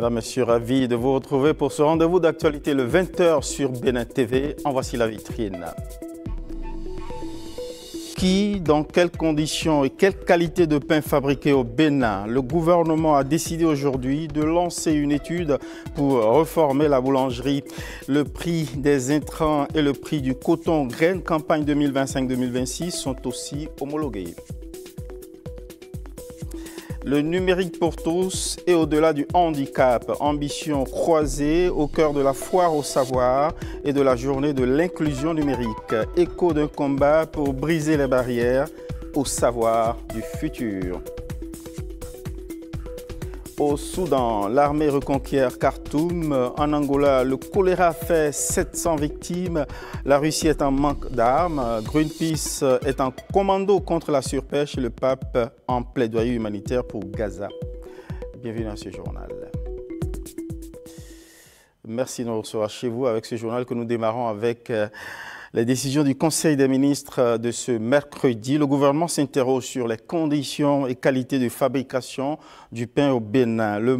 Mesdames, Messieurs, ravi de vous retrouver pour ce rendez-vous d'actualité le 20h sur Bénin TV. En voici la vitrine. Qui, dans quelles conditions et quelle qualité de pain fabriqué au Bénin? Le gouvernement a décidé aujourd'hui de lancer une étude pour reformer la boulangerie. Le prix des intrants et le prix du coton graines campagne 2025-2026 sont aussi homologués. Le numérique pour tous et au-delà du handicap, ambition croisée au cœur de la foire au savoir et de la journée de l'inclusion numérique. Écho d'un combat pour briser les barrières au savoir du futur. Au Soudan, l'armée reconquiert Khartoum. En Angola, le choléra fait 700 victimes. La Russie est en manque d'armes. Greenpeace est en commando contre la surpêche et le pape en plaidoyer humanitaire pour Gaza. Bienvenue à ce journal. Merci de nous recevoir chez vous avec ce journal que nous démarrons avec les décisions du Conseil des ministres de ce mercredi. Le gouvernement s'interroge sur les conditions et qualités de fabrication du pain au Bénin. Le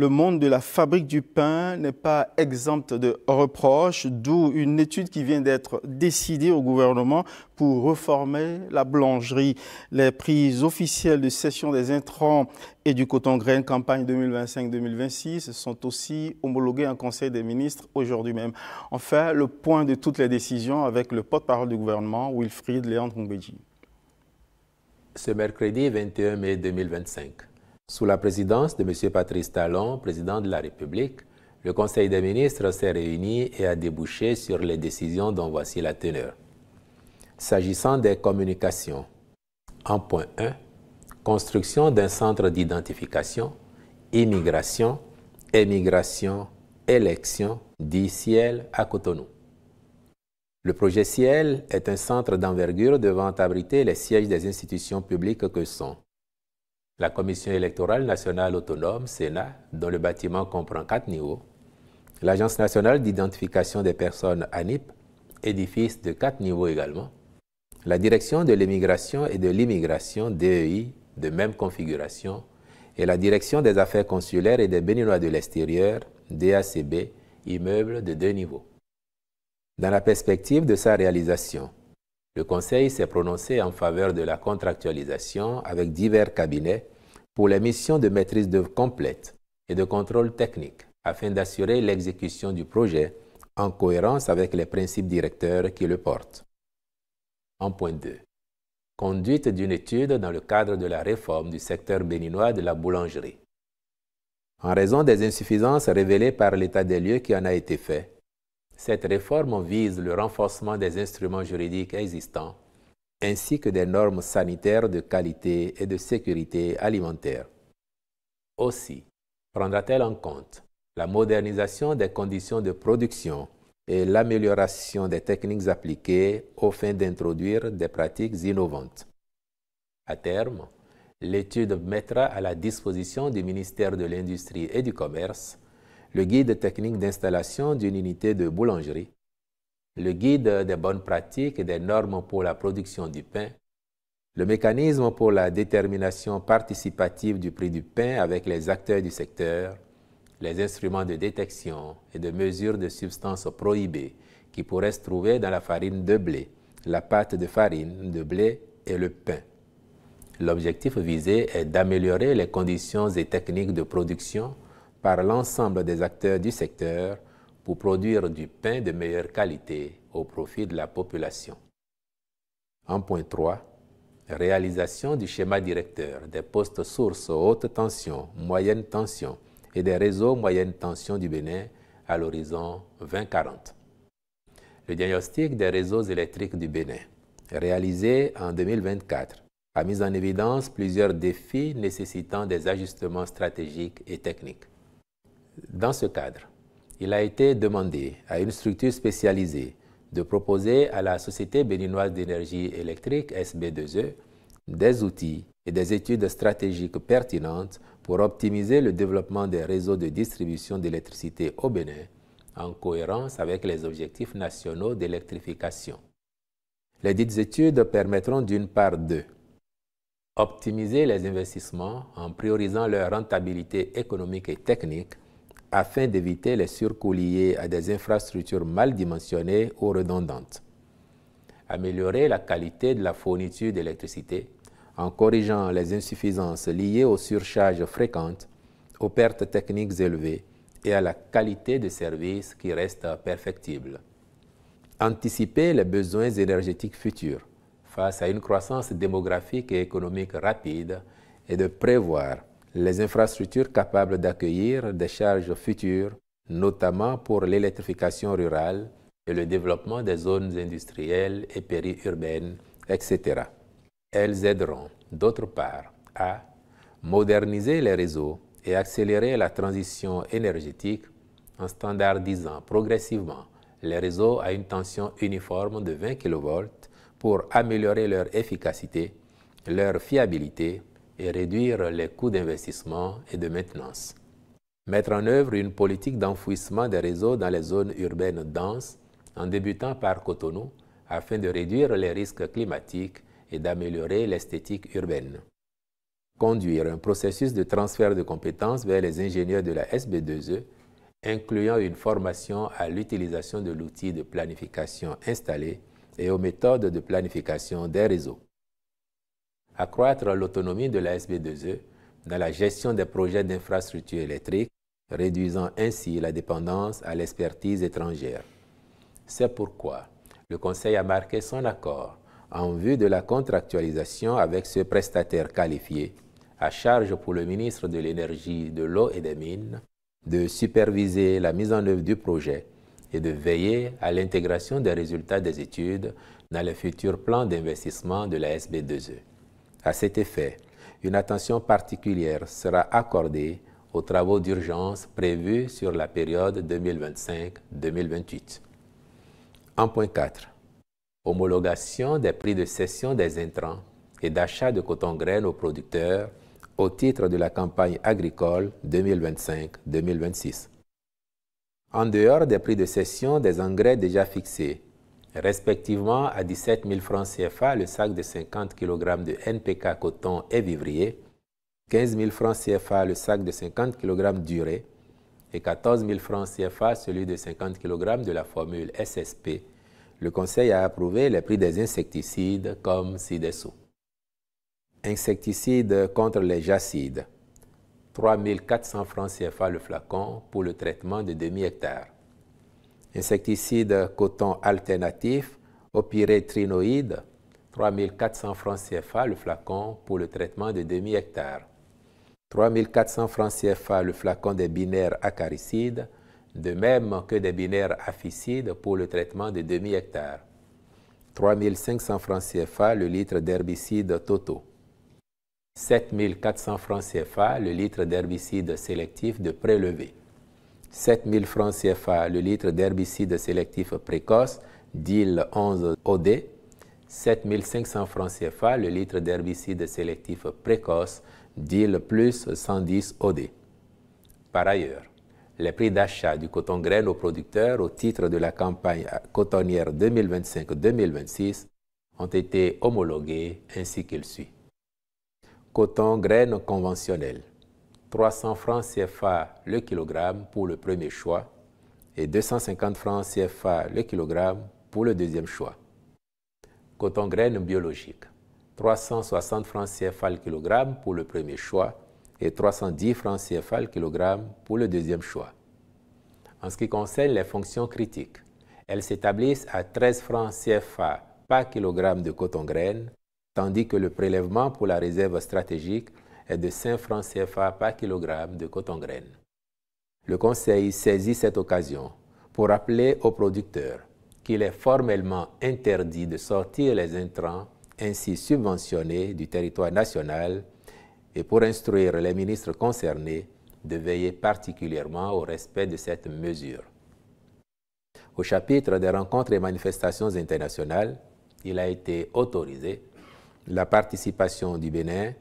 monde de la fabrique du pain n'est pas exempt de reproches, d'où une étude qui vient d'être décidée au gouvernement pour reformer la boulangerie. Les prix officiels de cession des intrants et du coton grain campagne 2025-2026 sont aussi homologués en Conseil des ministres aujourd'hui même. Enfin, le point de toutes les décisions avec le porte-parole du gouvernement, Wilfried Léandre Ngbeji. Ce mercredi 21 mai 2025, sous la présidence de M. Patrice Talon, président de la République, le Conseil des ministres s'est réuni et a débouché sur les décisions dont voici la teneur. S'agissant des communications, en point 1, construction d'un centre d'identification, immigration, émigration, élection, dit Ciel à Cotonou. Le projet Ciel est un centre d'envergure devant abriter les sièges des institutions publiques que sont la Commission électorale nationale autonome, Sénat, dont le bâtiment comprend 4 niveaux, l'Agence nationale d'identification des personnes, ANIP, édifice de 4 niveaux également, la Direction de l'émigration et de l'immigration, DEI, de même configuration, et la Direction des affaires consulaires et des Béninois de l'extérieur, DACB, immeuble de 2 niveaux. Dans la perspective de sa réalisation, le Conseil s'est prononcé en faveur de la contractualisation avec divers cabinets pour les missions de maîtrise d'œuvre complète et de contrôle technique afin d'assurer l'exécution du projet en cohérence avec les principes directeurs qui le portent. En point 2. Conduite d'une étude dans le cadre de la réforme du secteur béninois de la boulangerie. En raison des insuffisances révélées par l'état des lieux qui en a été fait, cette réforme vise le renforcement des instruments juridiques existants ainsi que des normes sanitaires de qualité et de sécurité alimentaire. Aussi, prendra-t-elle en compte la modernisation des conditions de production et l'amélioration des techniques appliquées aux fins d'introduire des pratiques innovantes. À terme, l'étude mettra à la disposition du ministère de l'Industrie et du Commerce le guide technique d'installation d'une unité de boulangerie, le guide des bonnes pratiques et des normes pour la production du pain, le mécanisme pour la détermination participative du prix du pain avec les acteurs du secteur, les instruments de détection et de mesure de substances prohibées qui pourraient se trouver dans la farine de blé, la pâte de farine de blé et le pain. L'objectif visé est d'améliorer les conditions et techniques de production par l'ensemble des acteurs du secteur pour produire du pain de meilleure qualité au profit de la population. En point 3, réalisation du schéma directeur des postes sources haute tension, moyenne tension et des réseaux moyenne tension du Bénin à l'horizon 2040. Le diagnostic des réseaux électriques du Bénin, réalisé en 2024, a mis en évidence plusieurs défis nécessitant des ajustements stratégiques et techniques. Dans ce cadre, il a été demandé à une structure spécialisée de proposer à la Société béninoise d'énergie électrique, SB2E, des outils et des études stratégiques pertinentes pour optimiser le développement des réseaux de distribution d'électricité au Bénin en cohérence avec les objectifs nationaux d'électrification. Les dites études permettront d'une part de optimiser les investissements en priorisant leur rentabilité économique et technique afin d'éviter les surcoûts liés à des infrastructures mal dimensionnées ou redondantes. Améliorer la qualité de la fourniture d'électricité en corrigeant les insuffisances liées aux surcharges fréquentes, aux pertes techniques élevées et à la qualité de service qui reste perfectible. Anticiper les besoins énergétiques futurs face à une croissance démographique et économique rapide et de prévoir les infrastructures capables d'accueillir des charges futures, notamment pour l'électrification rurale et le développement des zones industrielles et périurbaines, etc. Elles aideront, d'autre part, à moderniser les réseaux et accélérer la transition énergétique en standardisant progressivement les réseaux à une tension uniforme de 20 kV pour améliorer leur efficacité, leur fiabilité et réduire les coûts d'investissement et de maintenance. Mettre en œuvre une politique d'enfouissement des réseaux dans les zones urbaines denses en débutant par Cotonou afin de réduire les risques climatiques et d'améliorer l'esthétique urbaine. Conduire un processus de transfert de compétences vers les ingénieurs de la SB2E, incluant une formation à l'utilisation de l'outil de planification installé et aux méthodes de planification des réseaux. Accroître l'autonomie de la SB2E dans la gestion des projets d'infrastructures électriques, réduisant ainsi la dépendance à l'expertise étrangère. C'est pourquoi le Conseil a marqué son accord en vue de la contractualisation avec ce prestataire qualifié, à charge pour le ministre de l'Énergie, de l'Eau et des Mines de superviser la mise en œuvre du projet et de veiller à l'intégration des résultats des études dans les futurs plans d'investissement de la SB2E. À cet effet, une attention particulière sera accordée aux travaux d'urgence prévus sur la période 2025-2028. En point 4. Homologation des prix de cession des intrants et d'achat de coton-graines aux producteurs au titre de la campagne agricole 2025-2026. En dehors des prix de cession des engrais déjà fixés, respectivement à 17 000 francs CFA le sac de 50 kg de NPK coton et vivrier, 15 000 francs CFA le sac de 50 kg d'urée et 14 000 francs CFA celui de 50 kg de la formule SSP, le Conseil a approuvé les prix des insecticides comme ci-dessous. Insecticides contre les jacides, 3 400 francs CFA le flacon pour le traitement de demi-hectare. Insecticides coton alternatif au pyrétrinoïde, 3 400 francs CFA le flacon pour le traitement de demi-hectare. 3 400 francs CFA le flacon des binaires acaricides, de même que des binaires aphicides pour le traitement de demi-hectare. 3 500 francs CFA le litre d'herbicide Toto. 7 400 francs CFA le litre d'herbicide sélectif de prélevé. 7 000 francs CFA le litre d'herbicide sélectif précoce DIL 11 OD. 7 500 francs CFA le litre d'herbicide sélectif précoce DIL plus 110 OD. Par ailleurs, les prix d'achat du coton-graine aux producteurs au titre de la campagne cotonnière 2025-2026 ont été homologués ainsi qu'il suit. Coton-graine conventionnel, 300 francs CFA le kilogramme pour le premier choix et 250 francs CFA le kilogramme pour le deuxième choix. Coton-graine biologique, 360 francs CFA le kilogramme pour le premier choix et 310 francs CFA le kilogramme pour le deuxième choix. En ce qui concerne les fonctions critiques, elles s'établissent à 13 francs CFA par kilogramme de coton-graine, tandis que le prélèvement pour la réserve stratégique est de 5 francs CFA par kilogramme de coton-graine. Le Conseil saisit cette occasion pour rappeler aux producteurs qu'il est formellement interdit de sortir les intrants ainsi subventionnés du territoire national et pour instruire les ministres concernés de veiller particulièrement au respect de cette mesure. Au chapitre des rencontres et manifestations internationales, il a été autorisé la participation du Bénin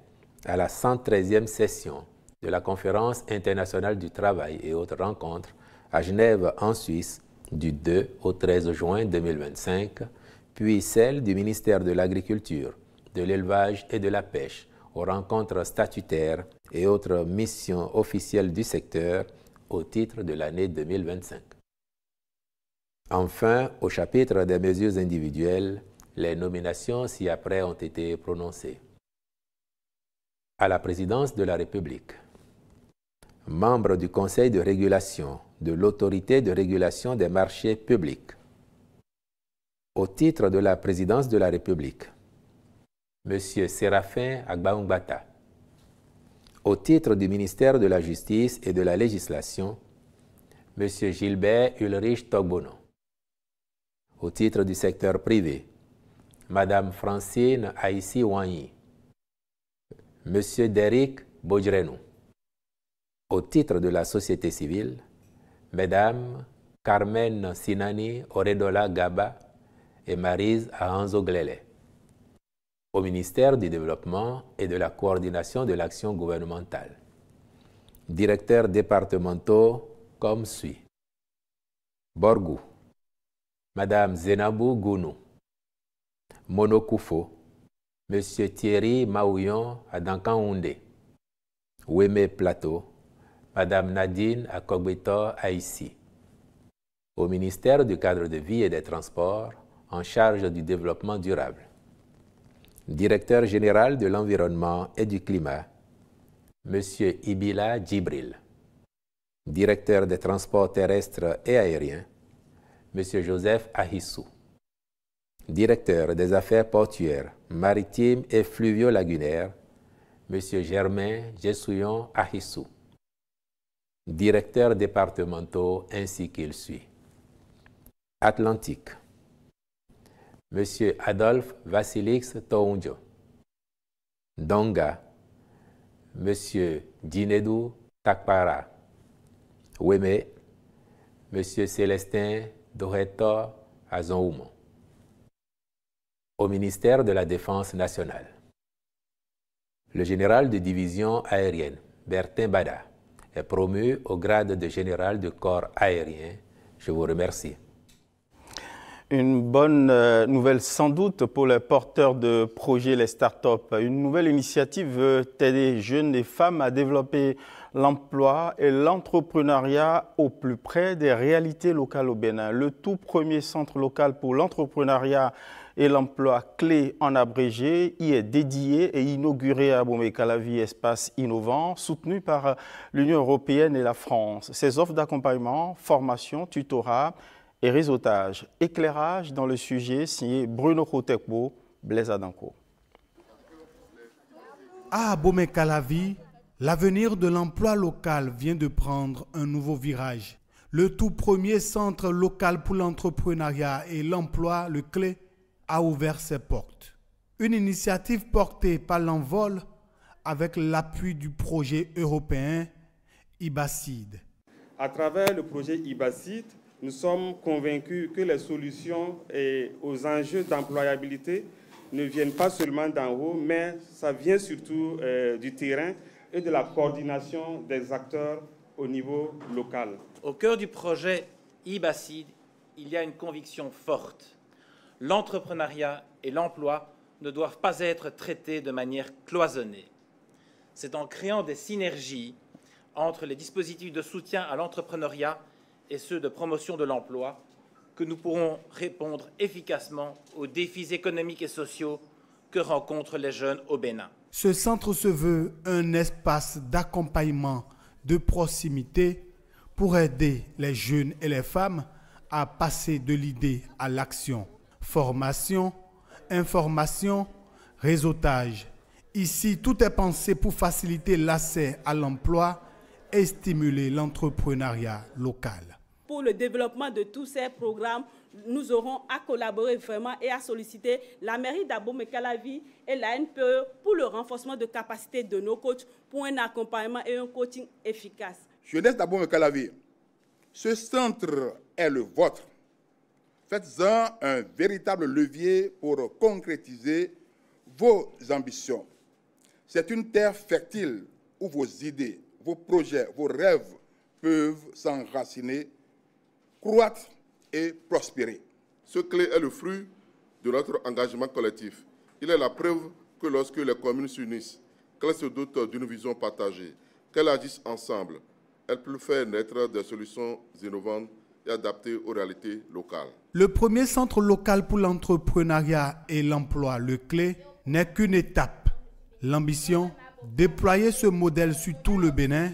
à la 113e session de la Conférence internationale du travail et autres rencontres à Genève en Suisse du 2 au 13 juin 2025, puis celle du ministère de l'Agriculture, de l'Élevage et de la Pêche aux rencontres statutaires et autres missions officielles du secteur au titre de l'année 2025. Enfin, au chapitre des mesures individuelles, les nominations ci-après ont été prononcées. À la présidence de la République, membre du Conseil de régulation de l'Autorité de régulation des marchés publics, au titre de la présidence de la République, M. Séraphin Agbaoumbata, au titre du ministère de la Justice et de la Législation, M. Gilbert Ulrich Togbono, au titre du secteur privé, Mme Francine Aïssi Wanyi, M. Derrick Bojrenou, au titre de la société civile, Mesdames Carmen Sinani Oredola Gaba et Maryse Ahanzo Glele, au ministère du Développement et de la Coordination de l'action gouvernementale. Directeurs départementaux comme suit. Borgou, Madame Zenabou Gounou, Monokoufo, Monsieur Thierry Maouillon Adankan-Houndé, Weme Plateau, Madame Nadine Akogbetor Aïssi. Au ministère du Cadre de vie et des Transports, en charge du développement durable. Directeur général de l'Environnement et du Climat, Monsieur Ibila Djibril. Directeur des Transports terrestres et aériens, Monsieur Joseph Ahissou. Directeur des Affaires portuaires, maritimes et fluvio-lagunaires, Monsieur Germain Jessouillon Ahissou. Directeurs départementaux ainsi qu'il suit. Atlantique, Monsieur Adolphe Vassilix Toundjo. Donga, Monsieur Djinedou Takpara. Weme, Monsieur Célestin Dohetor Azonoumo. Au ministère de la Défense nationale, le général de division aérienne, Bertin Bada, est promu au grade de général de corps aérien. Je vous remercie. Une bonne nouvelle sans doute pour les porteurs de projets, les startups. Une nouvelle initiative veut aider les jeunes et femmes à développer l'emploi et l'entrepreneuriat au plus près des réalités locales au Bénin. Le tout premier centre local pour l'entrepreneuriat et l'emploi clé en abrégé y est dédié et inauguré à Bomey-Calavi, espace innovant, soutenu par l'Union européenne et la France. Ces offres d'accompagnement, formation, tutorat et réseautage. Éclairage dans le sujet signé Bruno Khotekbo, Blaise Adanko. À Bomey-Calavi, l'avenir de l'emploi local vient de prendre un nouveau virage. Le tout premier centre local pour l'entrepreneuriat et l'emploi, le CLE, a ouvert ses portes. Une initiative portée par l'Envol avec l'appui du projet européen IBACID. À travers le projet IBACID, nous sommes convaincus que les solutions aux enjeux d'employabilité ne viennent pas seulement d'en haut, mais ça vient surtout du terrain et de la coordination des acteurs au niveau local. Au cœur du projet IBACID, il y a une conviction forte. L'entrepreneuriat et l'emploi ne doivent pas être traités de manière cloisonnée. C'est en créant des synergies entre les dispositifs de soutien à l'entrepreneuriat et ceux de promotion de l'emploi que nous pourrons répondre efficacement aux défis économiques et sociaux que rencontrent les jeunes au Bénin. Ce centre se veut un espace d'accompagnement de proximité pour aider les jeunes et les femmes à passer de l'idée à l'action. Formation, information, réseautage. Ici, tout est pensé pour faciliter l'accès à l'emploi et stimuler l'entrepreneuriat local. Pour le développement de tous ces programmes, nous aurons à collaborer vraiment et à solliciter la mairie d'Abomey-Calavi et la NPE pour le renforcement de capacité de nos coachs pour un accompagnement et un coaching efficace. Jeunesse d'Abomey-Calavi, ce centre est le vôtre. Faites-en un véritable levier pour concrétiser vos ambitions. C'est une terre fertile où vos idées, vos projets, vos rêves peuvent s'enraciner, croître et prospérer. Ce clé est le fruit de notre engagement collectif. Il est la preuve que lorsque les communes s'unissent, qu'elles se dotent d'une vision partagée, qu'elles agissent ensemble, Elles peuvent faire naître des solutions innovantes et adaptées aux réalités locales. Le premier centre local pour l'entrepreneuriat et l'emploi, le CLE, n'est qu'une étape. L'ambition, déployer ce modèle sur tout le Bénin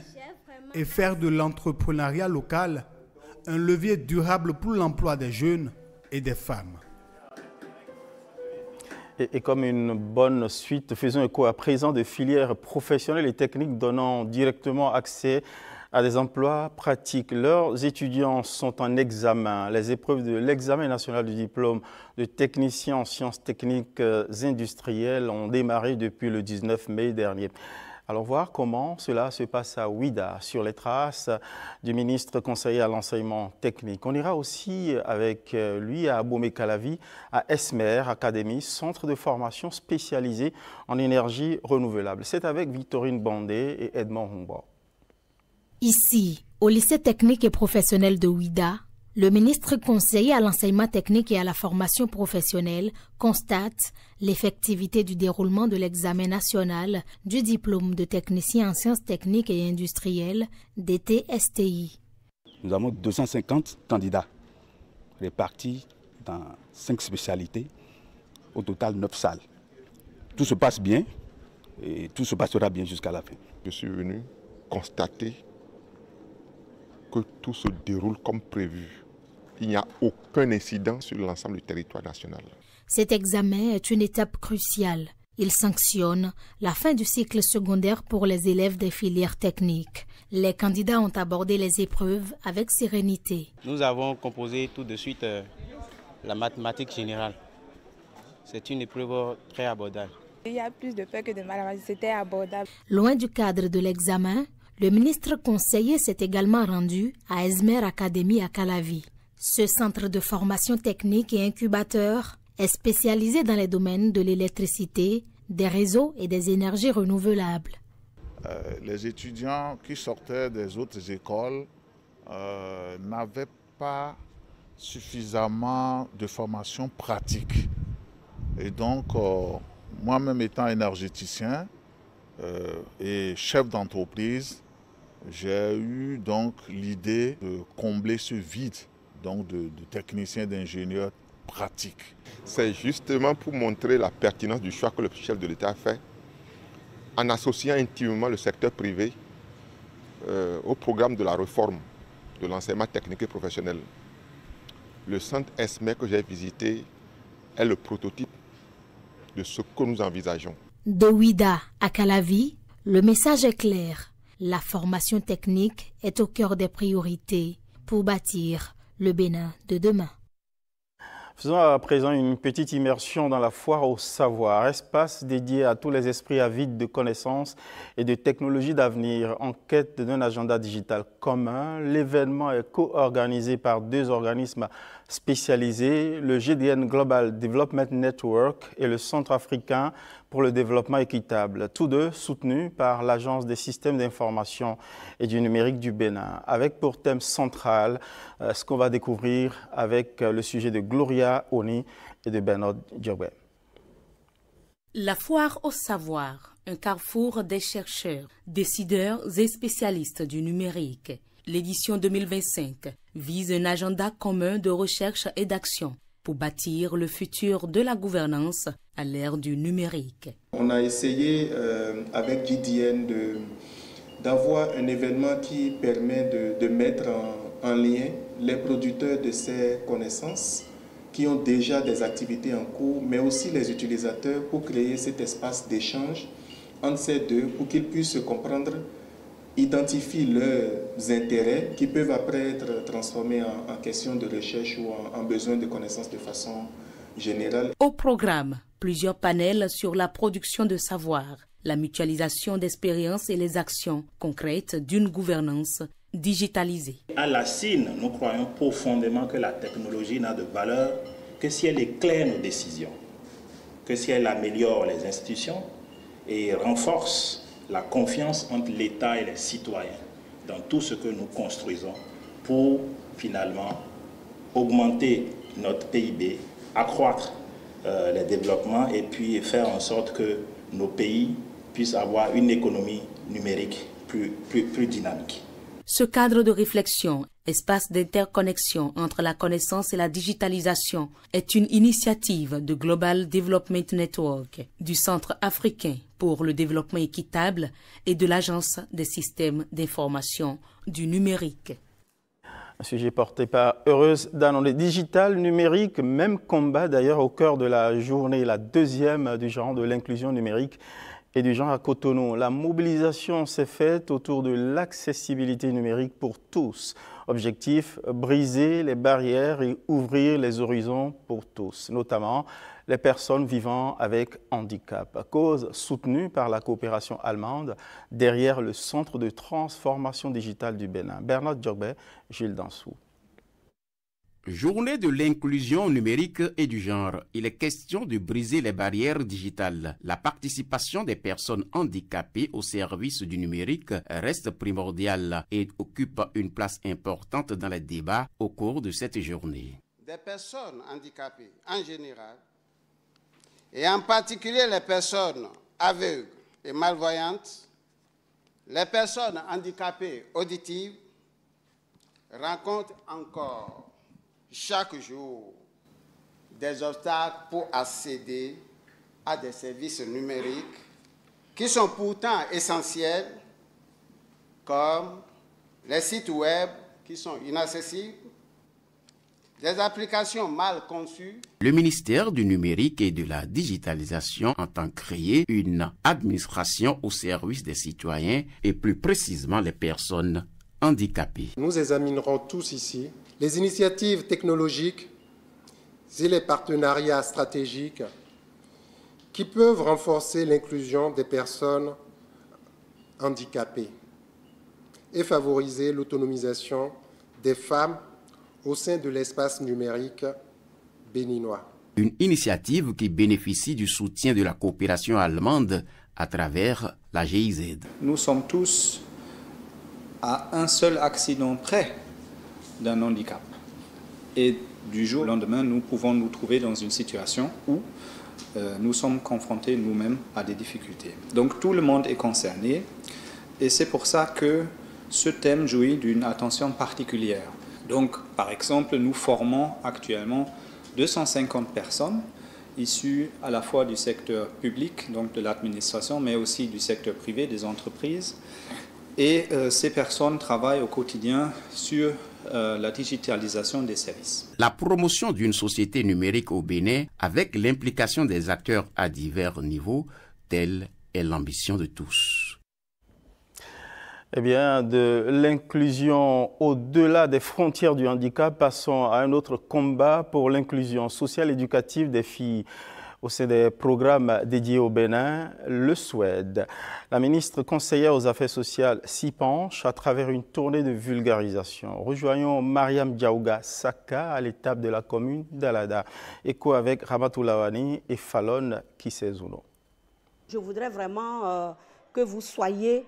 et faire de l'entrepreneuriat local un levier durable pour l'emploi des jeunes et des femmes. Et comme une bonne suite, faisons écho à présent de filières professionnelles et techniques donnant directement accès à des emplois pratiques. Leurs étudiants sont en examen. Les épreuves de l'examen national du diplôme de technicien en sciences techniques industrielles ont démarré depuis le 19 mai dernier. Allons voir comment cela se passe à Ouida, sur les traces du ministre conseiller à l'enseignement technique. On ira aussi avec lui à Abomey-Calavi, à Esmer Academy, centre de formation spécialisé en énergie renouvelable. C'est avec Victorine Bandé et Edmond Humbo. Ici, au lycée technique et professionnel de Ouida, le ministre conseiller à l'enseignement technique et à la formation professionnelle constate l'effectivité du déroulement de l'examen national du diplôme de technicien en sciences techniques et industrielles DTSTI. Nous avons 250 candidats répartis dans 5 spécialités, au total 9 salles. Tout se passe bien et tout se passera bien jusqu'à la fin. Je suis venu constater que tout se déroule comme prévu. Il n'y a aucun incident sur l'ensemble du territoire national. Cet examen est une étape cruciale. Il sanctionne la fin du cycle secondaire pour les élèves des filières techniques. Les candidats ont abordé les épreuves avec sérénité. Nous avons composé tout de suite la mathématique générale. C'est une épreuve très abordable. Il y a plus de peur que de mal, c'était abordable. Loin du cadre de l'examen, le ministre conseiller s'est également rendu à Esmer Academy à Calavi. Ce centre de formation technique et incubateur est spécialisé dans les domaines de l'électricité, des réseaux et des énergies renouvelables. Les étudiants qui sortaient des autres écoles n'avaient pas suffisamment de formation pratique. Et donc, moi-même étant énergéticien et chef d'entreprise, j'ai eu donc l'idée de combler ce vide donc de techniciens, d'ingénieurs pratiques. C'est justement pour montrer la pertinence du choix que le chef de l'État a fait en associant intimement le secteur privé au programme de la réforme de l'enseignement technique et professionnel. Le centre Esmer que j'ai visité est le prototype de ce que nous envisageons. De Ouida à Calavi, le message est clair. La formation technique est au cœur des priorités pour bâtir le Bénin de demain. Faisons à présent une petite immersion dans la foire au savoir, espace dédié à tous les esprits avides de connaissances et de technologies d'avenir en quête d'un agenda digital commun. L'événement est co-organisé par 2 organismes spécialisés, le GDN Global Development Network et le Centre africain pour le développement équitable, tous 2 soutenus par l'Agence des systèmes d'information et du numérique du Bénin, avec pour thème central ce qu'on va découvrir avec le sujet de Gloria Oni et de Bernard Diobé. La foire au savoir, un carrefour des chercheurs, décideurs et spécialistes du numérique. L'édition 2025 vise un agenda commun de recherche et d'action pour bâtir le futur de la gouvernance à l'ère du numérique. On a essayé avec GDN d'avoir un événement qui permet de mettre en lien les producteurs de ces connaissances qui ont déjà des activités en cours, mais aussi les utilisateurs pour créer cet espace d'échange entre ces deux pour qu'ils puissent se comprendre, identifier leurs intérêts qui peuvent après être transformés en questions de recherche ou en besoin de connaissances de façon générale. Au programme, plusieurs panels sur la production de savoir, la mutualisation d'expériences et les actions concrètes d'une gouvernance digitalisée. À la CIN, nous croyons profondément que la technologie n'a de valeur que si elle éclaire nos décisions, que si elle améliore les institutions et renforce la confiance entre l'État et les citoyens dans tout ce que nous construisons pour finalement augmenter notre PIB, accroître les développements et puis faire en sorte que nos pays puissent avoir une économie numérique plus dynamique. Ce cadre de réflexion, espace d'interconnexion entre la connaissance et la digitalisation, est une initiative de Global Development Network, du Centre africain pour le développement équitable et de l'Agence des systèmes d'information du numérique. Un sujet porté par Heureuse Danone. Digital, numérique, même combat d'ailleurs au cœur de la journée, la deuxième du genre de l'inclusion numérique et du genre à Cotonou. La mobilisation s'est faite autour de l'accessibilité numérique pour tous. Objectif, briser les barrières et ouvrir les horizons pour tous, notamment les personnes vivant avec handicap. Cause soutenue par la coopération allemande derrière le Centre de transformation digitale du Bénin. Bernard Djogbe, Gilles Dansou. Journée de l'inclusion numérique et du genre. Il est question de briser les barrières digitales. La participation des personnes handicapées au service du numérique reste primordiale et occupe une place importante dans les débats au cours de cette journée. Des personnes handicapées en général, et en particulier les personnes aveugles et malvoyantes, les personnes handicapées auditives rencontrent encore chaque jour des obstacles pour accéder à des services numériques qui sont pourtant essentiels, comme les sites web qui sont inaccessibles, des applications mal conçues. Le ministère du numérique et de la digitalisation entend créer une administration au service des citoyens et plus précisément les personnes handicapées. Nous examinerons tous ici les initiatives technologiques et les partenariats stratégiques qui peuvent renforcer l'inclusion des personnes handicapées et favoriser l'autonomisation des femmes au sein de l'espace numérique béninois. Une initiative qui bénéficie du soutien de la coopération allemande à travers la GIZ. Nous sommes tous à un seul accident près d'un handicap. Et du jour au lendemain, nous pouvons nous trouver dans une situation où nous sommes confrontés nous-mêmes à des difficultés. Donc tout le monde est concerné et c'est pour ça que ce thème jouit d'une attention particulière. Donc, par exemple, nous formons actuellement 250 personnes issues à la fois du secteur public, donc de l'administration, mais aussi du secteur privé, des entreprises. Et ces personnes travaillent au quotidien sur la digitalisation des services. La promotion d'une société numérique au Bénin avec l'implication des acteurs à divers niveaux, telle est l'ambition de tous. Eh bien, de l'inclusion au-delà des frontières du handicap, passons à un autre combat pour l'inclusion sociale et éducative des filles. Au sein des programmes dédiés au Bénin, le SWED. La ministre conseillère aux Affaires sociales s'y penche à travers une tournée de vulgarisation. Rejoignons Mariam Djaouga Saka à l'étape de la commune d'Alada. Écho avec Ramatoulawani et Falon Kisezouno. Je voudrais vraiment que vous soyez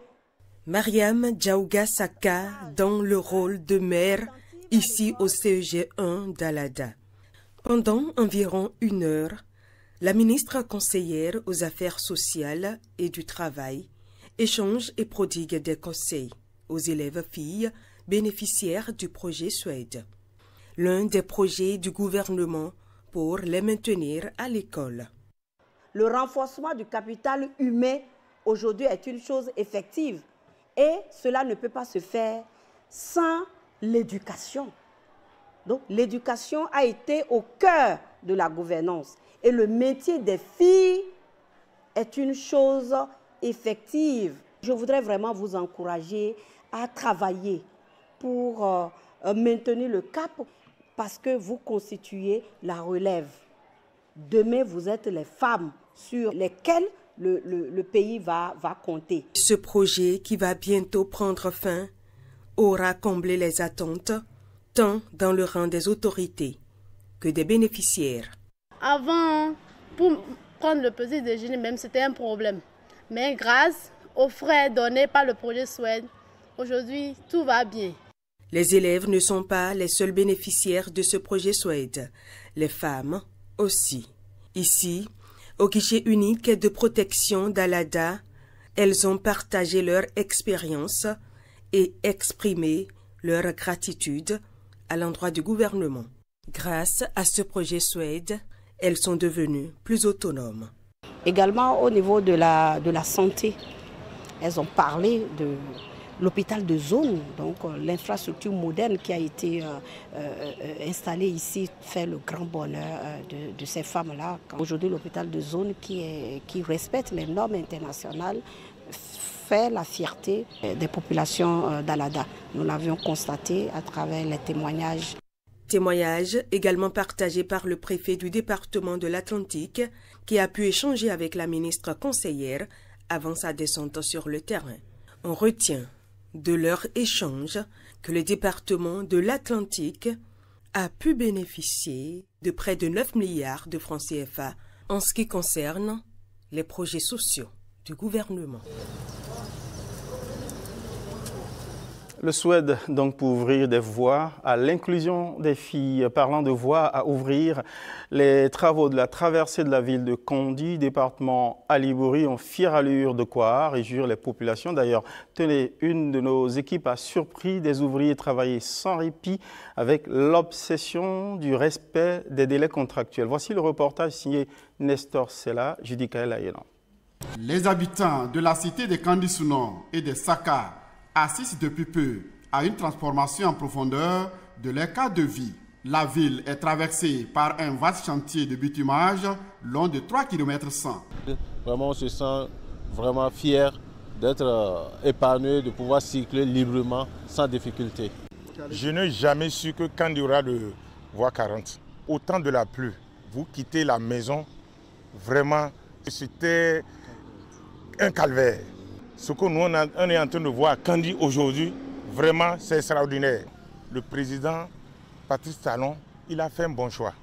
Mariam Djaouga Saka dans le rôle de maire ici au CEG 1 d'Alada. Pendant environ 1 heure, la ministre conseillère aux Affaires sociales et du Travail échange et prodigue des conseils aux élèves filles bénéficiaires du projet SWED, l'un des projets du gouvernement pour les maintenir à l'école. Le renforcement du capital humain aujourd'hui est une chose effective. Et cela ne peut pas se faire sans l'éducation. Donc l'éducation a été au cœur de la gouvernance. Et le métier des filles est une chose effective. Je voudrais vraiment vous encourager à travailler pour maintenir le cap parce que vous constituez la relève. Demain, vous êtes les femmes sur lesquelles le pays va compter. Ce projet qui va bientôt prendre fin aura comblé les attentes, tant dans le rang des autorités que des bénéficiaires. Avant, pour prendre le petit déjeuner même, c'était un problème. Mais grâce aux frais donnés par le projet SWED, aujourd'hui, tout va bien. Les élèves ne sont pas les seuls bénéficiaires de ce projet SWED. Les femmes aussi. Ici, au guichet unique de protection d'Alada, elles ont partagé leur expérience et exprimer leur gratitude à l'endroit du gouvernement. Grâce à ce projet SWED, elles sont devenues plus autonomes. Également au niveau de la santé, elles ont parlé de l'hôpital de zone, donc l'infrastructure moderne qui a été installée ici fait le grand bonheur de ces femmes-là. Aujourd'hui, l'hôpital de zone qui respecte les normes internationales fait la fierté des populations d'Alada. Nous l'avions constaté à travers les témoignages. Témoignage également partagé par le préfet du département de l'Atlantique qui a pu échanger avec la ministre conseillère avant sa descente sur le terrain. On retient de leur échange que le département de l'Atlantique a pu bénéficier de près de 9 milliards de francs CFA en ce qui concerne les projets sociaux du gouvernement. Le SWED, donc, pour ouvrir des voies à l'inclusion des filles. Parlant de voies à ouvrir, les travaux de la traversée de la ville de Kondi, département Alibori, ont fière allure de quoi réjouir les populations. D'ailleurs, tenez, une de nos équipes a surpris des ouvriers travailler sans répit avec l'obsession du respect des délais contractuels. Voici le reportage signé Nestor Sela, Judikaël Ayelan. Les habitants de la cité de Kandisounon et de Saka assistent depuis peu à une transformation en profondeur de leur cadre de vie. La ville est traversée par un vaste chantier de bitumage long de 3 km 100. Vraiment, on se sent vraiment fier d'être épargné, de pouvoir circuler librement sans difficulté. Je n'ai jamais su que quand il y aura le voie 40, au temps de la pluie, vous quittez la maison, vraiment, c'était un calvaire. Ce que nous, on est en train de voir à Kandi aujourd'hui, vraiment, c'est extraordinaire. Le président Patrice Talon, il a fait un bon choix.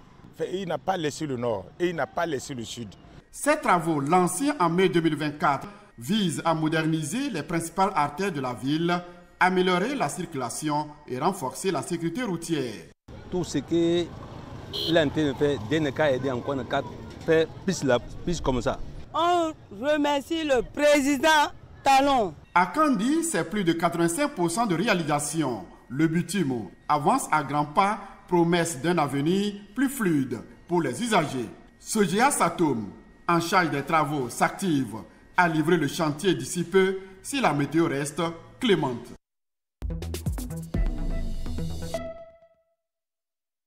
Il n'a pas laissé le nord et il n'a pas laissé le sud. Ces travaux, lancés en mai 2024, visent à moderniser les principales artères de la ville, améliorer la circulation et renforcer la sécurité routière. Tout ce qu'il est en train de faire, DNK aider encore à faire plus comme ça. On remercie le président Talon. À Kandi, c'est plus de 85% de réalisation. Le bitume avance à grands pas, promesse d'un avenir plus fluide pour les usagers. Sojea Satom, en charge des travaux, s'active à livrer le chantier d'ici peu si la météo reste clémente.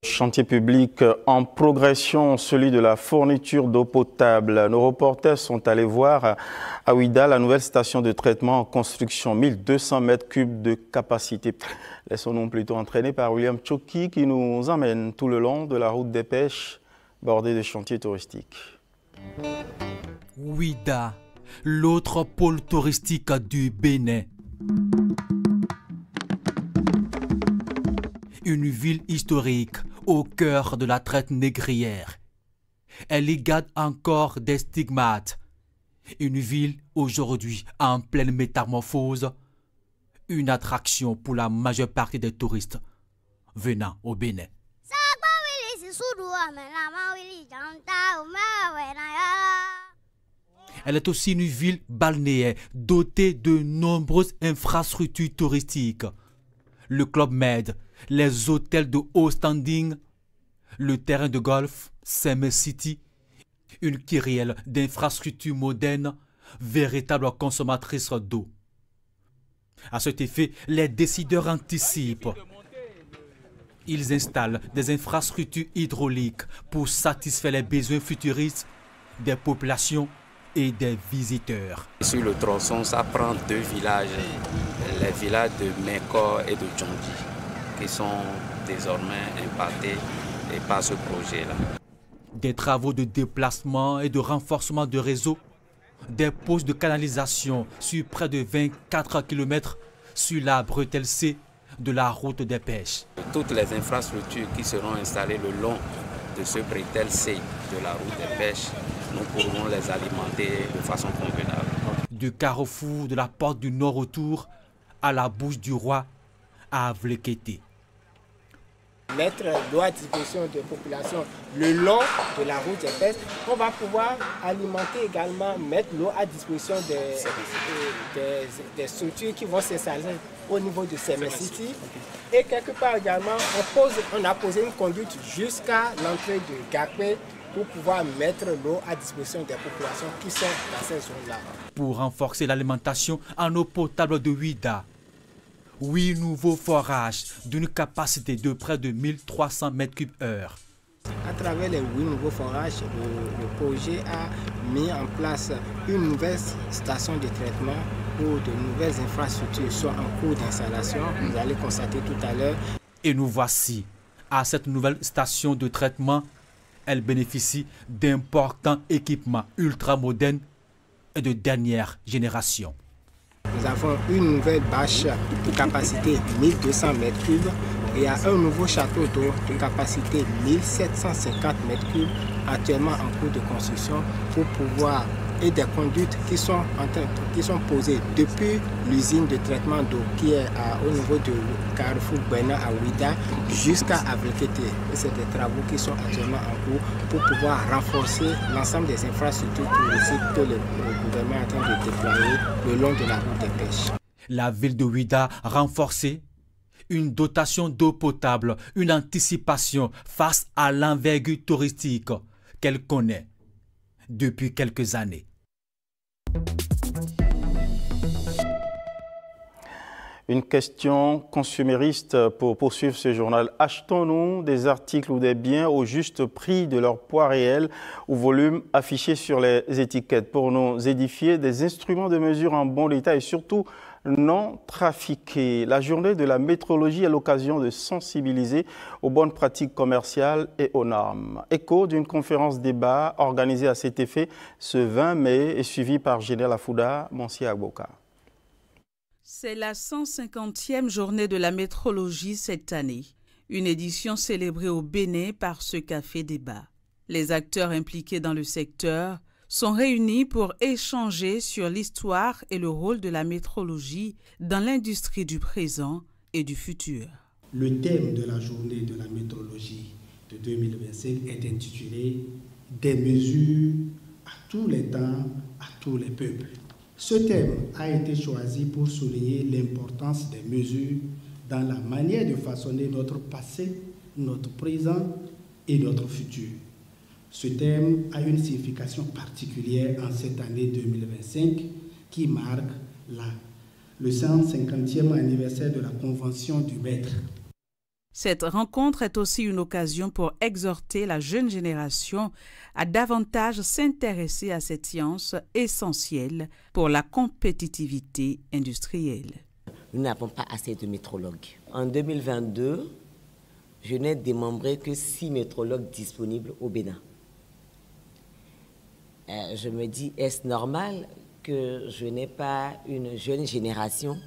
Chantier public en progression, celui de la fourniture d'eau potable. Nos reporters sont allés voir à Ouida la nouvelle station de traitement en construction, 1200 mètres cubes de capacité. Laissons-nous plutôt entraîner par William Choki qui nous emmène tout le long de la route des pêches bordée de chantiers touristiques. Ouida, l'autre pôle touristique du Bénin. Une ville historique au cœur de la traite négrière. Elle y garde encore des stigmates. Une ville aujourd'hui en pleine métamorphose. Une attraction pour la majeure partie des touristes venant au Bénin. Elle est aussi une ville balnéaire dotée de nombreuses infrastructures touristiques. Le Club Med, les hôtels de haut standing, le terrain de golf, Seme City, une kyrielle d'infrastructures modernes, véritable consommatrice d'eau. À cet effet, les décideurs anticipent. Ils installent des infrastructures hydrauliques pour satisfaire les besoins futuristes des populations et des visiteurs. Sur le tronçon, ça prend 2 villages, les villages de Mekor et de Djondji, qui sont désormais impactés par ce projet-là. Des travaux de déplacement et de renforcement de réseau, des postes de canalisation sur près de 24 km sur la bretelle C de la route des pêches. Toutes les infrastructures qui seront installées le long de ce bretelle C de la route des pêches, nous pourrons les alimenter de façon convenable. Du carrefour de la porte du Nord autour à la bouche du roi à Vlekete. mettre l'eau à disposition des populations le long de la route épaisse. On va pouvoir alimenter également, mettre l'eau à disposition des structures qui vont s'installer au niveau de CMS-City. Et quelque part également, on a posé une conduite jusqu'à l'entrée de Gakwe pour pouvoir mettre l'eau à disposition des populations qui sont dans ces zones-là. Pour renforcer l'alimentation en eau potable de Ouida, 8 nouveaux forages d'une capacité de près de 1300 m3/h. À travers les 8 nouveaux forages, le projet a mis en place une nouvelle station de traitement où de nouvelles infrastructures sont en cours d'installation. Vous allez constater tout à l'heure. Et nous voici à cette nouvelle station de traitement. Elle bénéficie d'importants équipements ultramodernes et de dernière génération. Nous avons une nouvelle bâche de capacité 1200 m3 et un nouveau château d'eau de capacité 1750 m3 actuellement en cours de construction pour pouvoir et des conduites qui sont posées depuis l'usine de traitement d'eau qui est au niveau de Carrefour Bena à Ouida jusqu'à Avrekete. C'est des travaux qui sont actuellement en cours pour pouvoir renforcer l'ensemble des infrastructures touristiques que le gouvernement est en train de déployer le long de la route des pêches. La ville de Ouida a renforcé une dotation d'eau potable, une anticipation face à l'envergure touristique qu'elle connaît depuis quelques années. Une question consumériste pour poursuivre ce journal. Achetons-nous des articles ou des biens au juste prix de leur poids réel ou volume affiché sur les étiquettes pour nous édifier des instruments de mesure en bon état et surtout non trafiqués. La journée de la métrologie est l'occasion de sensibiliser aux bonnes pratiques commerciales et aux normes. Écho d'une conférence débat organisée à cet effet ce 20 mai et suivie par Général Afouda, Monsieur Agboka. C'est la 150e journée de la métrologie cette année, une édition célébrée au Bénin par ce café débat. Les acteurs impliqués dans le secteur sont réunis pour échanger sur l'histoire et le rôle de la métrologie dans l'industrie du présent et du futur. Le thème de la journée de la métrologie de 2025 est intitulé « Des mesures à tous les temps, à tous les peuples ». Ce thème a été choisi pour souligner l'importance des mesures dans la manière de façonner notre passé, notre présent et notre futur. Ce thème a une signification particulière en cette année 2025 qui marque le 150e anniversaire de la Convention du Maître. Cette rencontre est aussi une occasion pour exhorter la jeune génération à davantage s'intéresser à cette science essentielle pour la compétitivité industrielle. Nous n'avons pas assez de métrologues. En 2022, je n'ai démembré que 6 métrologues disponibles au Bénin. Je me dis, est-ce normal que je n'ai pas une jeune génération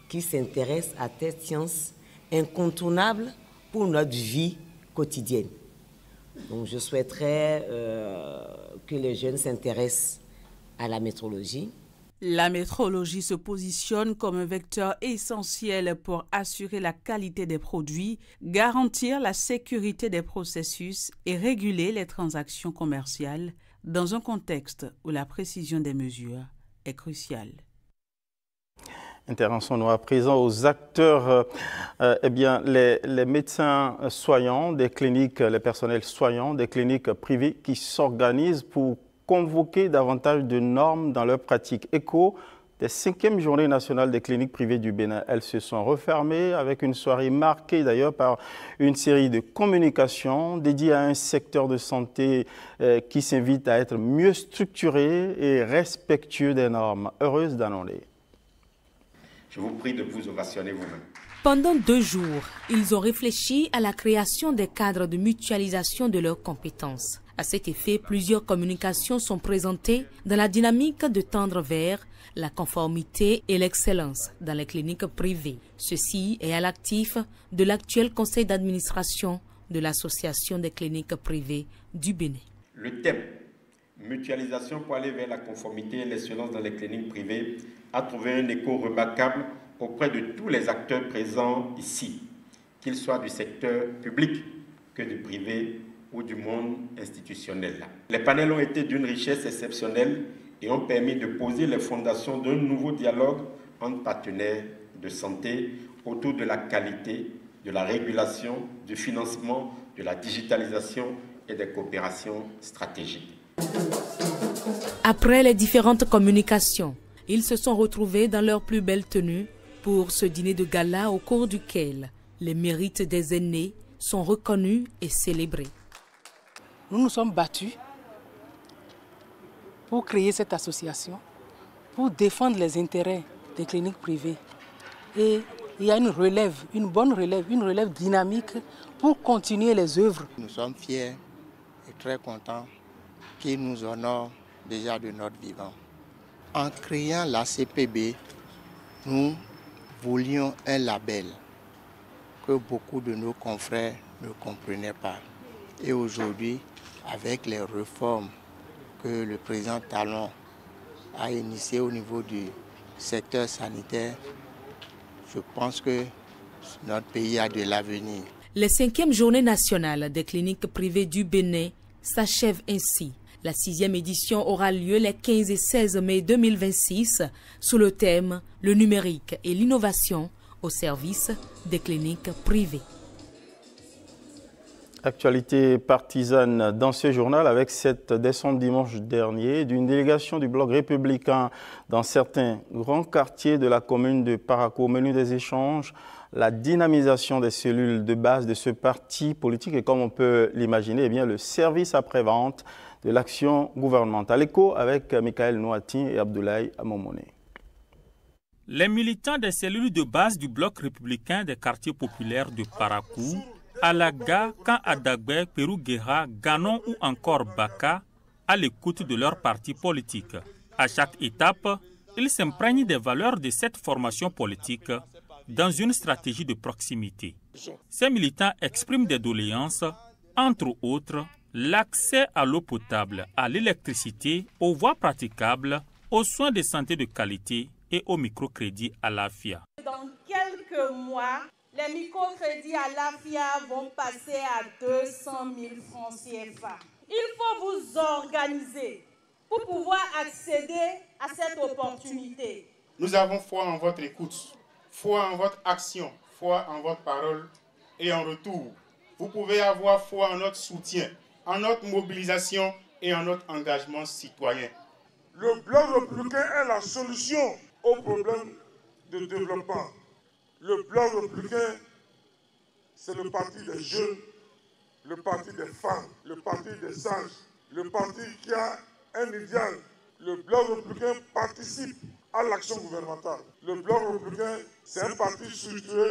qui s'intéresse à cette science incontournable pour notre vie quotidienne? Donc je souhaiterais que les jeunes s'intéressent à la métrologie. La métrologie se positionne comme un vecteur essentiel pour assurer la qualité des produits, garantir la sécurité des processus et réguler les transactions commerciales dans un contexte où la précision des mesures est cruciale. Intéressons-nous à présent aux acteurs, les médecins soignants des cliniques, les personnels soignants des cliniques privées qui s'organisent pour convoquer davantage de normes dans leurs pratiques. Écho des 5e journées nationales des cliniques privées du Bénin. Elles se sont refermées avec une soirée marquée d'ailleurs par une série de communications dédiées à un secteur de santé qui s'invite à être mieux structuré et respectueux des normes. Heureuse d'annoncer. Je vous prie de vous ovationner vous-même. Pendant 2 jours, ils ont réfléchi à la création des cadres de mutualisation de leurs compétences. À cet effet, plusieurs communications sont présentées dans la dynamique de tendre vers la conformité et l'excellence dans les cliniques privées. Ceci est à l'actif de l'actuel conseil d'administration de l'Association des cliniques privées du Bénin. Le thème « Mutualisation pour aller vers la conformité et l'excellence dans les cliniques privées » a trouvé un écho remarquable auprès de tous les acteurs présents ici. qu'ils soient du secteur public que du privé ou du monde institutionnel. Les panels ont été d'une richesse exceptionnelle et ont permis de poser les fondations d'un nouveau dialogue entre partenaires de santé autour de la qualité, de la régulation, du financement, de la digitalisation et des coopérations stratégiques. Après les différentes communications, ils se sont retrouvés dans leur plus belle tenue pour ce dîner de gala au cours duquel les mérites des aînés sont reconnus et célébrés. Nous nous sommes battus pour créer cette association, pour défendre les intérêts des cliniques privées. Et il y a une relève, une bonne relève, une relève dynamique pour continuer les œuvres. Nous sommes fiers et très contents qu'ils nous honorent déjà de notre vivant. En créant la CPB, nous voulions un label que beaucoup de nos confrères ne comprenaient pas. Et aujourd'hui, avec les réformes que le président Talon a initiées au niveau du secteur sanitaire, je pense que notre pays a de l'avenir. Les 5e journées nationales des cliniques privées du Bénin s'achèvent ainsi. La 6e édition aura lieu les 15 et 16 mai 2026 sous le thème « Le numérique et l'innovation au service des cliniques privées ». Actualité partisane dans ce journal avec cette descente dimanche dernier d'une délégation du Bloc républicain dans certains grands quartiers de la commune de Parakou. Au menu des échanges, la dynamisation des cellules de base de ce parti politique et comme on peut l'imaginer, eh bien le service après-vente de l'action gouvernementale. Écho avec Michael Nouati et Abdoulaye Amomone. Les militants des cellules de base du Bloc républicain des quartiers populaires de Parakou, Alaga, Kan-Adagbe, Pérou-Guéra, Ganon ou encore Baka, à l'écoute de leur parti politique. À chaque étape, ils s'imprègnent des valeurs de cette formation politique dans une stratégie de proximité. Ces militants expriment des doléances, entre autres, l'accès à l'eau potable, à l'électricité, aux voies praticables, aux soins de santé de qualité et au microcrédit à l'AFIA. Dans quelques mois, les microcrédits à l'AFIA vont passer à 200 000 francs CFA. Il faut vous organiser pour pouvoir accéder à cette opportunité. Nous avons foi en votre écoute, foi en votre action, foi en votre parole et en retour. Vous pouvez avoir foi en notre soutien, en notre mobilisation et en notre engagement citoyen. Le Bloc républicain est la solution aux problèmes de développement. Le Bloc républicain, c'est le parti des jeunes, le parti des femmes, le parti des sages, le parti qui a un idéal. Le Bloc républicain participe à l'action gouvernementale. Le Bloc républicain, c'est un parti structuré,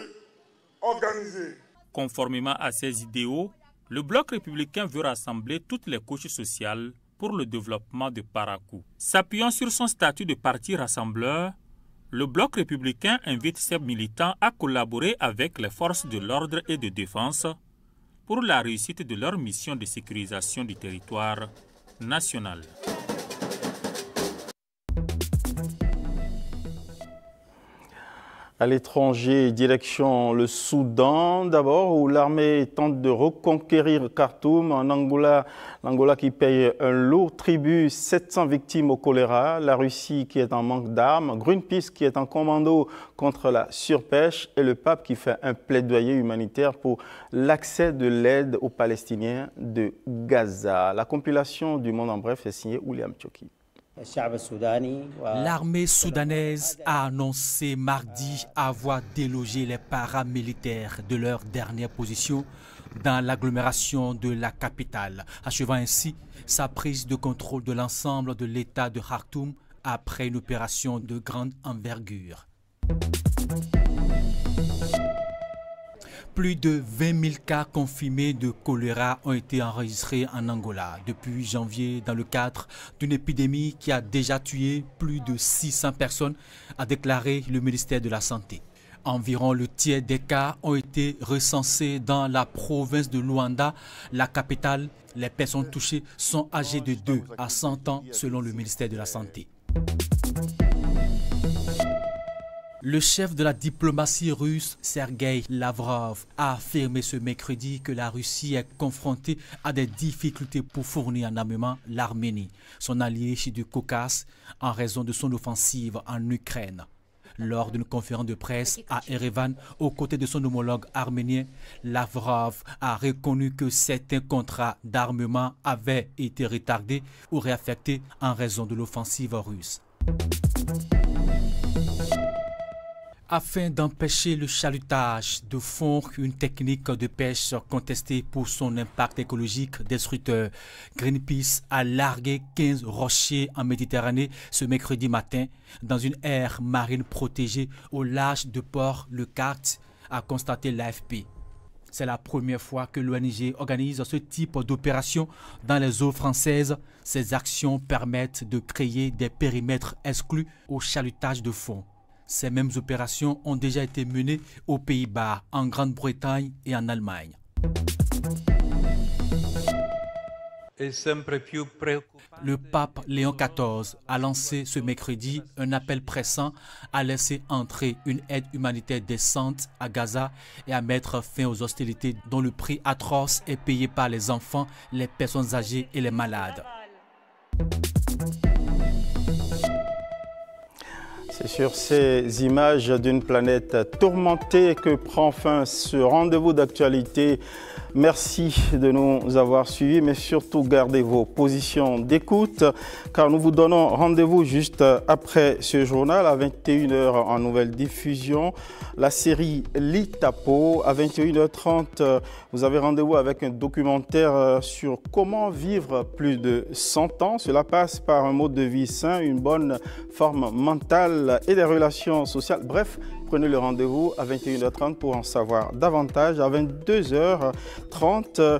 organisé. Conformément à ces idéaux, le Bloc républicain veut rassembler toutes les couches sociales pour le développement de Parakou. S'appuyant sur son statut de parti rassembleur, le Bloc républicain invite ses militants à collaborer avec les forces de l'ordre et de défense pour la réussite de leur mission de sécurisation du territoire national. À l'étranger, direction le Soudan d'abord, où l'armée tente de reconquérir Khartoum. En Angola, l'Angola qui paye un lourd tribut, 700 victimes au choléra. La Russie qui est en manque d'armes. Greenpeace qui est en commando contre la surpêche. Et le pape qui fait un plaidoyer humanitaire pour l'accès de l'aide aux Palestiniens de Gaza. La compilation du Monde en bref est signée William Tchoki. L'armée soudanaise a annoncé mardi avoir délogé les paramilitaires de leur dernière position dans l'agglomération de la capitale, achevant ainsi sa prise de contrôle de l'ensemble de l'État de Khartoum après une opération de grande envergure. Plus de 20 000 cas confirmés de choléra ont été enregistrés en Angola depuis janvier dans le cadre d'une épidémie qui a déjà tué plus de 600 personnes, a déclaré le ministère de la Santé. Environ le tiers des cas ont été recensés dans la province de Luanda, la capitale. Les personnes touchées sont âgées de 2 à 100 ans selon le ministère de la Santé. Le chef de la diplomatie russe, Sergueï Lavrov, a affirmé ce mercredi que la Russie est confrontée à des difficultés pour fournir en armement l'Arménie, son allié du Caucase, en raison de son offensive en Ukraine. Lors d'une conférence de presse à Erevan, aux côtés de son homologue arménien, Lavrov a reconnu que certains contrats d'armement avaient été retardés ou réaffectés en raison de l'offensive russe. Afin d'empêcher le chalutage de fond, une technique de pêche contestée pour son impact écologique destructeur, Greenpeace a largué 15 rochers en Méditerranée ce mercredi matin dans une aire marine protégée au large de Port-le-Cart, a constaté l'AFP. C'est la première fois que l'ONG organise ce type d'opération dans les eaux françaises. Ces actions permettent de créer des périmètres exclus au chalutage de fond. Ces mêmes opérations ont déjà été menées aux Pays-Bas, en Grande-Bretagne et en Allemagne. Le pape Léon XIV a lancé ce mercredi un appel pressant à laisser entrer une aide humanitaire décente à Gaza et à mettre fin aux hostilités dont le prix atroce est payé par les enfants, les personnes âgées et les malades. C'est sur ces images d'une planète tourmentée que prend fin ce rendez-vous d'actualité. Merci de nous avoir suivis, mais surtout gardez vos positions d'écoute, car nous vous donnons rendez-vous juste après ce journal à 21h en nouvelle diffusion. La série Litapo à 21h30. Vous avez rendez-vous avec un documentaire sur comment vivre plus de 100 ans. Cela passe par un mode de vie sain, une bonne forme mentale et des relations sociales. Bref, prenez le rendez-vous à 21h30 pour en savoir davantage. À 22h30,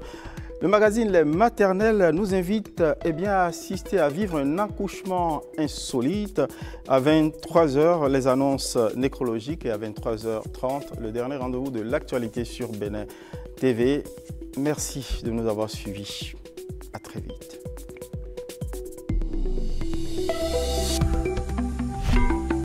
le magazine Les Maternelles nous invite à assister à vivre un accouchement insolite. À 23h, les annonces nécrologiques et à 23h30, le dernier rendez-vous de l'actualité sur Bénin TV. Merci de nous avoir suivis. À très vite.